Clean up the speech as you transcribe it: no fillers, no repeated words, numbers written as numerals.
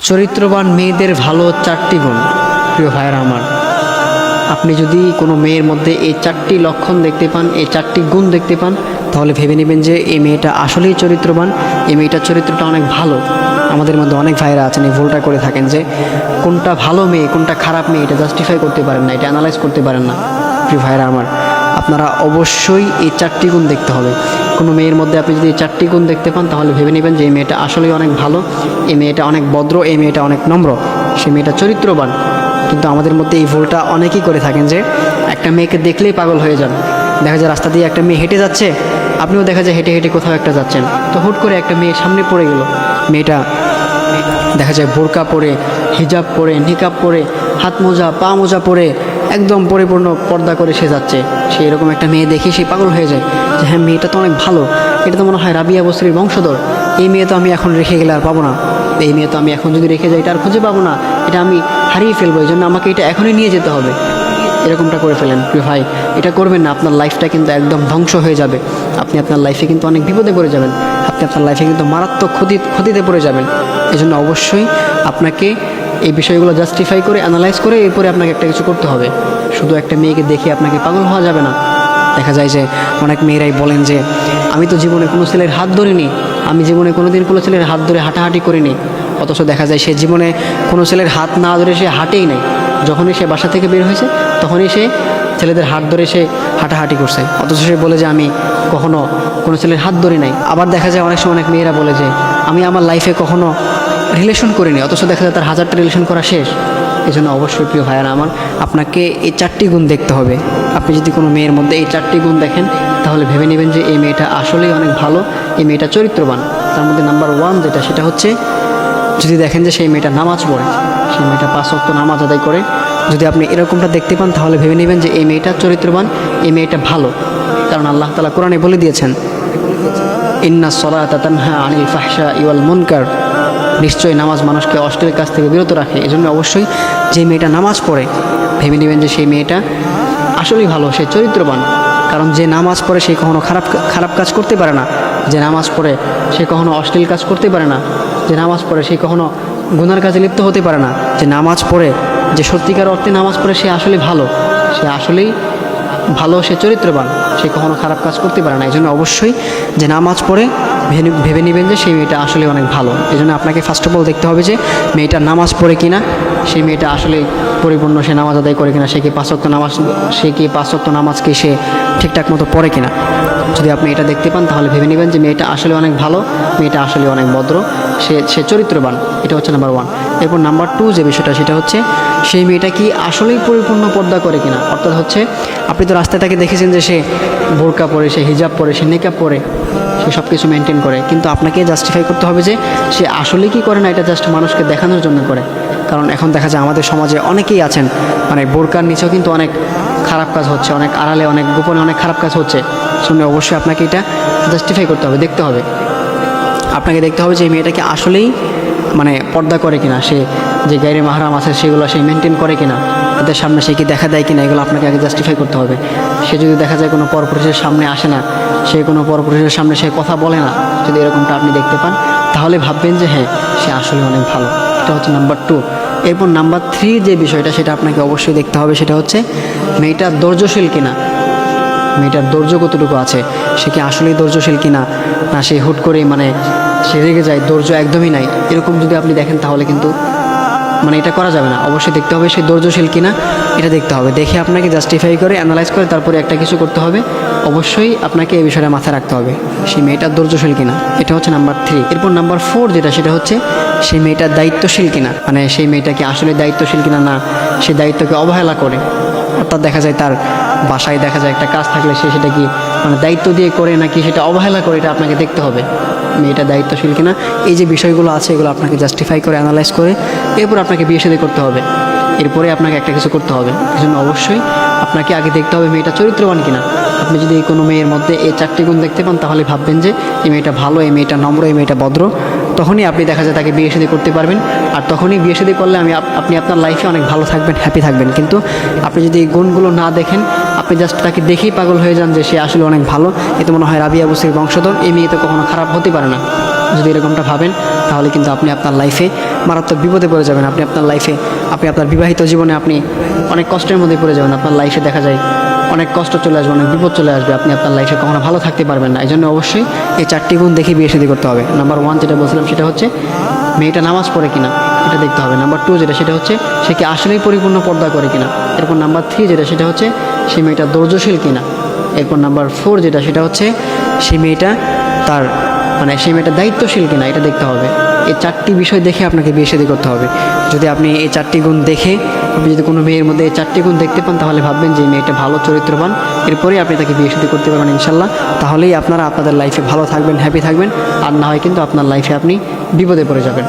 চরিত্রবান মেয়েদের ভালো 4টি গুণ। প্রিয় ভাইয়েরা আমার, আপনি যদি কোনো মেয়ের মধ্যে এই 4টি লক্ষণ দেখতে পান, এই 4টি গুণ দেখতে পান, তাহলে ভেবে নেবেন যে এই মেয়েটা আসলেই চরিত্রবান, এই মেয়েটার চরিত্রটা অনেক ভালো। আমাদের মধ্যে অনেক ভাইরা আছেন এই ভুলটা করে থাকেন যে কোনটা ভালো মেয়ে কোনটা খারাপ মেয়ে এটা জাস্টিফাই করতে পারেন না, এটা অ্যানালাইজ করতে পারেন না। প্রিয় ভাইরা আমার, আপনারা অবশ্যই এই 4টি গুণ দেখতে হবে। কোনো মেয়ের মধ্যে আপনি যদি এই 4টি গুণ দেখতে পান তাহলে ভেবে নেবেন যে এই মেয়েটা আসলেই অনেক ভালো, এই মেয়েটা অনেক ভদ্র, এই মেয়েটা অনেক নম্র, সেই মেয়েটা চরিত্রবান। কিন্তু আমাদের মধ্যে এই ভুলটা অনেকেই করে থাকেন যে একটা মেয়েকে দেখলেই পাগল হয়ে যান। দেখা যায় রাস্তা দিয়ে একটা মেয়ে হেঁটে যাচ্ছে, আপনিও দেখা যায় হেঁটে হেঁটে কোথাও একটা যাচ্ছেন, তো হুট করে একটা মেয়ে সামনে পড়ে গেল। মেয়েটা দেখা যায় বোরকা পরে, হিজাব পরে, নিকাব পরে, হাত মোজা পা মোজা পরে একদম পরিপূর্ণ পর্দা করে সে যাচ্ছে। সে এরকম একটা মেয়ে দেখে সে পাগল হয়ে যায় যে হ্যাঁ মেয়েটা তো অনেক ভালো, এটা তো মনে হয় রাবিয়া বসরির বংশধর, এই মেয়ে তো আমি এখন রেখে গেলে আর পাবো না, এই মেয়ে তো আমি এখন যদি রেখে যাই এটা আর খুঁজে পাবো না, এটা আমি হারিয়ে ফেলবো, এই জন্য আমাকে এটা এখনই নিয়ে যেতে হবে। এরকমটা করে ফেলেন। প্রিয় ভাই, এটা করবেন না, আপনার লাইফটা কিন্তু একদম ধ্বংস হয়ে যাবে। আপনি আপনার লাইফে কিন্তু অনেক বিপদে পড়ে যাবেন, আপনি আপনার লাইফে কিন্তু মারাত্মক ক্ষতিতে পড়ে যাবেন। এই জন্য অবশ্যই আপনাকে এই বিষয়গুলো জাস্টিফাই করে অ্যানালাইজ করে এরপরে আপনাকে একটা কিছু করতে হবে। শুধু একটা মেয়েকে দেখে আপনাকে পাগল হওয়া যাবে না। দেখা যায় যে অনেক মেয়েরাই বলেন যে আমি তো জীবনে কোনো ছেলের হাত ধরিনি, আমি জীবনে কোনো দিন কোনো ছেলের হাত ধরে হাঁটাহাঁটি করিনি। অথচ দেখা যায় সে জীবনে কোনো ছেলের হাত না ধরে সে হাঁটেই নাই। যখনই সে বাসা থেকে বের হয়েছে তখনই সে ছেলেদের হাত ধরে সে হাঁটাহাঁটি করছে, অথচ সে বলে যে আমি কখনো কোনো ছেলের হাত ধরি নাই। আবার দেখা যায় অনেক সময় অনেক মেয়েরা বলে যে আমি আমার লাইফে কখনো রিলেশন করিনি, অথচ দেখা যায় তার 1000টা রিলেশন করা শেষ। এই জন্য অবশ্যই প্রিয় ভাইয়েরা আমার, আপনাকে এই 4টি গুণ দেখতে হবে। আপনি যদি কোনো মেয়ের মধ্যে এই 4টি গুণ দেখেন তাহলে ভেবে নেবেন যে এই মেয়েটা আসলেই অনেক ভালো, এই মেয়েটা চরিত্রবান। তার মধ্যে নাম্বার 1 যেটা, সেটা হচ্ছে যদি দেখেন যে সেই মেয়েটা নামাজ পড়ে, সেই মেয়েটা 5 ওয়াক্ত নামাজ আদায় করে, যদি আপনি এরকমটা দেখতে পান তাহলে ভেবে নেবেন যে এই মেয়েটা চরিত্রবান, এই মেয়েটা ভালো। কারণ আল্লাহ তাআলা কোরআনে বলে দিয়েছেন ইন্নাস সালাতা তানহা আনিল ফাহশাই ওয়াল মুনকার, নিশ্চয়ই নামাজ মানুষকে অশ্লীল কাজ থেকে বিরত রাখে। এজন্য অবশ্যই যে মেয়েটা নামাজ পড়ে ভেবে নেবেন যে সেই মেয়েটা আসলেই ভালো, সে চরিত্রবান। কারণ যে নামাজ পড়ে সে কখনো খারাপ কাজ করতে পারে না, যে নামাজ পড়ে সে কখনো অশ্লীল কাজ করতে পারে না, যে নামাজ পড়ে সে কখনো গুনার কাজে লিপ্ত হতে পারে না। যে নামাজ পড়ে, যে সত্যিকার অর্থে নামাজ পড়ে সে আসলেই ভালো, সে আসলেই ভালো, সে চরিত্রবান, সে কখনো খারাপ কাজ করতে পারে না। এই জন্য অবশ্যই যে নামাজ পড়ে ভেবে নেবেন যে সেই মেয়েটা আসলে অনেক ভালো। এই জন্য আপনাকে ফার্স্ট অফ অল দেখতে হবে যে মেয়েটা নামাজ পড়ে কিনা, সেই মেয়েটা আসলে পরিপূর্ণ সে নামাজ আদায় করে কিনা, সে কি 5 ওয়াক্ত নামাজকে সে ঠিকঠাক মতো পড়ে কিনা। যদি আপনি এটা দেখতে পান তাহলে ভেবে নেবেন যে মেয়েটা আসলে অনেক ভালো, মেয়েটা আসলে অনেক ভদ্র, সে চরিত্রবান। এটা হচ্ছে নাম্বার 1। এরপর নাম্বার 2 যে বিষয়টা, সেটা হচ্ছে সেই মেয়েটা কি আসলেই পরিপূর্ণ পর্দা করে কিনা। অর্থাৎ হচ্ছে আপনি তো রাস্তায় তাকে দেখেছেন যে সে বোরকা পরে, সে হিজাব পরে, সে নিকাব পরে, সে সব কিছু মেনটেন করে, কিন্তু আপনাকে জাস্টিফাই করতে হবে যে সে আসলেই কি করে না এটা জাস্ট মানুষকে দেখানোর জন্য করে। কারণ এখন দেখা যায় আমাদের সমাজে অনেকেই আছেন মানে বোরকার নিচেও কিন্তু অনেক খারাপ কাজ হচ্ছে, অনেক আড়ালে অনেক গোপনে অনেক খারাপ কাজ হচ্ছে। শুনে অবশ্যই আপনাকে এটা জাস্টিফাই করতে হবে, দেখতে হবে। আপনাকে দেখতে হবে যে এই মেয়েটাকে আসলেই মানে পর্দা করে কিনা, সে যে গাইরে মাহরাম আছে সেগুলো সে মেনটেন করে কিনা, তাদের সামনে সে কি দেখা দেয় কিনা, এগুলো আপনাকে আগে জাস্টিফাই করতে হবে। সে যদি দেখা যায় কোনো পরপুরুষের সামনে আসে না, সে কোনো পরপুরুষের সামনে সে কথা বলে না, যদি এরকমটা আপনি দেখতে পান তাহলে ভাববেন যে হ্যাঁ সে আসলে অনেক ভালো। এটা হচ্ছে নাম্বার 2। এরপর নাম্বার 3 যে বিষয়টা, সেটা আপনাকে অবশ্যই দেখতে হবে, সেটা হচ্ছে মেয়েটা ধৈর্যশীল কিনা, মেয়েটার ধৈর্য কতটুকু আছে, সে কি আসলেই ধৈর্যশীল কিনা, না সে হুট করে মানে সে রেগে যায়, ধৈর্য একদমই নাই। এরকম যদি আপনি দেখেন তাহলে কিন্তু মানে এটা করা যাবে না। অবশ্যই দেখতে হবে সে ধৈর্যশীল কিনা, এটা দেখতে হবে। দেখে আপনাকে জাস্টিফাই করে অ্যানালাইজ করে তারপরে একটা কিছু করতে হবে। অবশ্যই আপনাকে এই বিষয়টা মাথায় রাখতে হবে সেই মেয়েটার ধৈর্যশীল কিনা। এটা হচ্ছে নাম্বার 3। এরপর নাম্বার 4 যেটা, সেটা হচ্ছে সেই মেয়েটার দায়িত্বশীল কিনা, মানে সেই মেয়েটাকে আসলে দায়িত্বশীল কিনা, না সে দায়িত্বকে অবহেলা করে। অর্থাৎ দেখা যায় তার বাসায় দেখা যায় একটা কাজ থাকলে সে সেটা কি মানে দায়িত্ব দিয়ে করে নাকি সেটা অবহেলা করে, এটা আপনাকে দেখতে হবে মেয়েটা দায়িত্বশীল কিনা। এই যে বিষয়গুলো আছে এগুলো আপনাকে জাস্টিফাই করে অ্যানালাইজ করে এরপর আপনাকে বিয়ে শাদী করতে হবে, এরপরে আপনাকে একটা কিছু করতে হবে। এই জন্য অবশ্যই আপনাকে আগে দেখতে হবে মেয়েটা চরিত্রবান কিনা। আপনি যদি কোনো মেয়ের মধ্যে এই 4টি গুণ দেখতে পান তাহলে ভাববেন যে এই মেয়েটা ভালো, এই মেয়েটা নম্র, এই মেয়েটা ভদ্র, তখনই আপনি দেখা যায় তাকে বিয়ে শাদী করতে পারবেন। আর তখনই বিয়ে শাদী করলে আপনি আপনার লাইফে অনেক ভালো থাকবেন, হ্যাপি থাকবেন। কিন্তু আপনি যদি এই গুণগুলো না দেখেন, আপনি জাস্ট তাকে দেখেই পাগল হয়ে যান যে সে আসলে অনেক ভালো, এতে মনে হয় রাবিয়া বসরির বংশধর, এই মেয়ে তো কখনো খারাপ হতে পারে না। যদি এরকমটা ভাবেন তাহলে কিন্তু আপনি আপনার লাইফে মারাত্মক বিপদে পড়ে যাবেন। আপনি আপনার বিবাহিত জীবনে আপনি অনেক কষ্টের মধ্যে পড়ে যাবেন। আপনার লাইফে দেখা যায় অনেক কষ্ট চলে আসবে, অনেক বিপদ চলে আসবে। আপনি আপনার লাইফে কখনো ভালো থাকতে পারবেন না। এই জন্য অবশ্যই এই 4টি গুণ দেখে বিয়ে শাদী করতে হবে। নাম্বার 1 যেটা বলছিলাম সেটা হচ্ছে মেয়েটা নামাজ পড়ে কিনা, এটা দেখতে হবে। নাম্বার 2 যেটা সেটা হচ্ছে সে কি আসলেই পরিপূর্ণ পর্দা করে কিনা। এরপর নাম্বার 3 যেটা সেটা হচ্ছে সেই মেয়েটা ধৈর্যশীল কিনা। এরপর নাম্বার 4 যেটা সেটা হচ্ছে সেই মেয়েটা সেই মেয়েটা দায়িত্বশীল কিনা, এটা দেখতে হবে। এই 4টি বিষয় দেখে আপনাকে বিয়ে শাদী করতে হবে। যদি আপনি এই 4টি গুণ দেখে আপনি যদি কোনো মেয়ের মধ্যে এই 4টি গুণ দেখতে পান তাহলে ভাববেন যে এই মেয়েটা ভালো চরিত্রবান, এরপরেই আপনি তাকে বিয়ে শাদী করতে পারবেন ইনশাল্লাহ। তাহলেই আপনারা আপনাদের লাইফে ভালো থাকবেন, হ্যাপি থাকবেন। আর না হয় কিন্তু আপনার লাইফে আপনি বিপদে পড়ে যাবেন।